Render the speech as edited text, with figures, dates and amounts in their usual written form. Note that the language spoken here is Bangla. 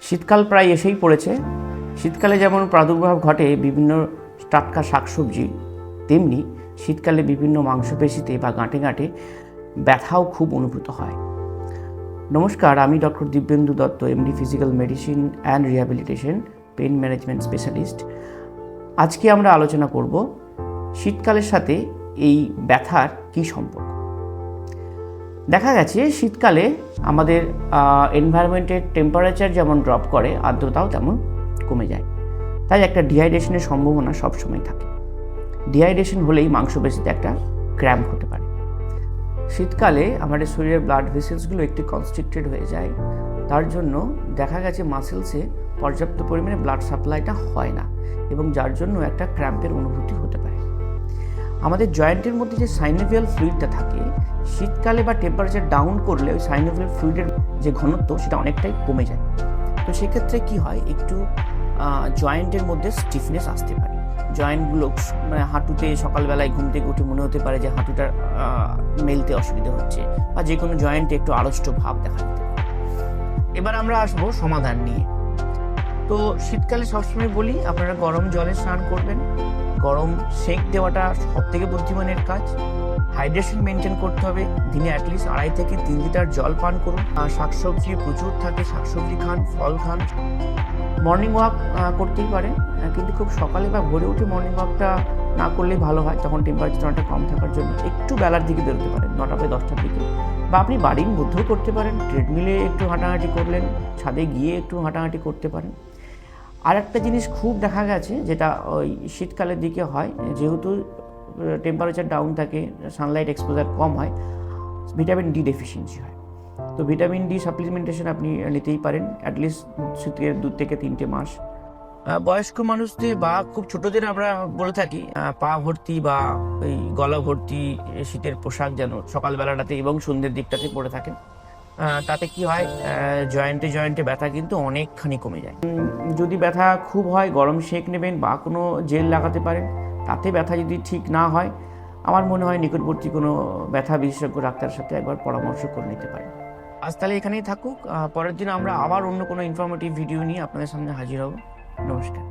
শীতকাল প্রায় এসেই পড়েছে। শীতকালে যেমন প্রাদুর্ভাব ঘটে বিভিন্ন টাটকা শাকসবজি, তেমনি শীতকালে বিভিন্ন মাংসপেশিতে বা গাঁটে গাঁটে ব্যথাও খুব অনুভূত হয়। নমস্কার, আমি doctor Dibyendu Dutta, MD physical medicine and rehabilitation, pain management specialist. আজকে আমরা আলোচনা করব শীতকালের সাথে এই ব্যথার কী সম্পর্ক। দেখা গেছে শীতকালে আমাদের এনভায়রনমেন্টের টেম্পারেচার যেমন ড্রপ করে, আর্দ্রতাও তেমন কমে যায়। তাই একটা ডিহাইড্রেশনের সম্ভাবনা সবসময় থাকে। ডিহাইড্রেশন হলেই মাংসপেশিতে একটা ক্র্যাম্প হতে পারে। শীতকালে আমাদের শরীরের ব্লাড ভেসেলসগুলো একটু কনস্ট্রিক্টেড হয়ে যায়। তার জন্য দেখা গেছে মাসেলসে পর্যাপ্ত পরিমাণে ব্লাড সাপ্লাইটা হয় না, এবং যার জন্য একটা ক্র্যাম্পের অনুভূতি হতে পারে। আমাদের জয়েন্টের মধ্যে যে সাইনোভিয়াল ফ্লুইডটা থাকে, শীতকালে বা টেম্পারেচার ডাউন করলে ওই সাইনোভিয়াল ফ্লুইডের যে ঘনত্ব সেটা অনেকটাই কমে যায়। তো সেক্ষেত্রে কি হয়, একটু জয়েন্টের মধ্যে স্টিফনেস আসতে পারে। জয়েন্টগুলো মানে হাঁটুতে সকালবেলায় ঘুম থেকে উঠে মনে হতে পারে যে হাঁটুটা মেলতে অসুবিধা হচ্ছে, বা যে কোনো জয়েন্টে একটু আড়ষ্ট ভাব দেখা দিতে পারে। এবার আমরা আসবো সমাধান নিয়ে। তো শীতকালে সবসময় বলি আপনারা গরম জলে স্নান করবেন। গরম সেঁক দেওয়াটা সব থেকে বুদ্ধিমানের কাজ। হাইড্রেশন মেনটেন করতে হবে। দিনে অ্যাটলিস্ট 2.5 থেকে 3 লিটার জল পান করুন। আর শাকসবজি প্রচুর থাকে, শাকসবজি খান, ফল খান। মর্নিং ওয়াক করতেই পারেন, কিন্তু খুব সকালে বা ভোরে উঠে মর্নিং ওয়াকটা না করলেই ভালো হয়। তখন টেম্পারেচার অনেকটা কম থাকার জন্য একটু বেলার দিকে বেরোতে পারেন, 9টা থেকে 10টার দিকে। বা আপনি বাড়ির মধ্যেও করতে পারেন, ট্রেডমিলে একটু হাঁটাহাঁটি করলেন, ছাদে গিয়ে একটু হাঁটাহাঁটি করতে পারেন। আর একটা জিনিস খুব দেখা গেছে, যেটা ওই শীতকালের দিকে হয়, যেহেতু টেম্পারেচার ডাউন থাকে, সানলাইট এক্সপোজার কম হয়, ভিটামিন ডি ডেফিসিয়েন্সি হয়। তো ভিটামিন ডি সাপ্লিমেন্টেশন আপনি নিতেই পারেন, অ্যাটলিস্ট শীতের 2 থেকে 3টে মাস। বয়স্ক মানুষদের বা খুব ছোটদের আমরা বলে থাকি পা ভর্তি বা ওই গলা ভর্তি শীতের পোশাক যেন সকালবেলাটাতে এবং সন্ধ্যের দিকটাতে পরে থাকেন। তাতে কি হয়, জয়েন্টে জয়েন্টে ব্যথা কিন্তু অনেকখানি কমে যায়। যদি ব্যথা খুব হয়, গরম সেঁক নেবেন বা কোনো জেল লাগাতে পারেন। তাতে ব্যথা যদি ঠিক না হয়, আমার মনে হয় নিকটবর্তী কোনো ব্যথা বিশেষজ্ঞ ডাক্তারের সাথে একবার পরামর্শ করে নিতে পারেন। আজ তাহলে এখানেই থাকুক। পরের দিন আমরা আবার অন্য কোনো ইনফরমেটিভ ভিডিও নিয়ে আপনাদের সামনে হাজির হব। নমস্কার।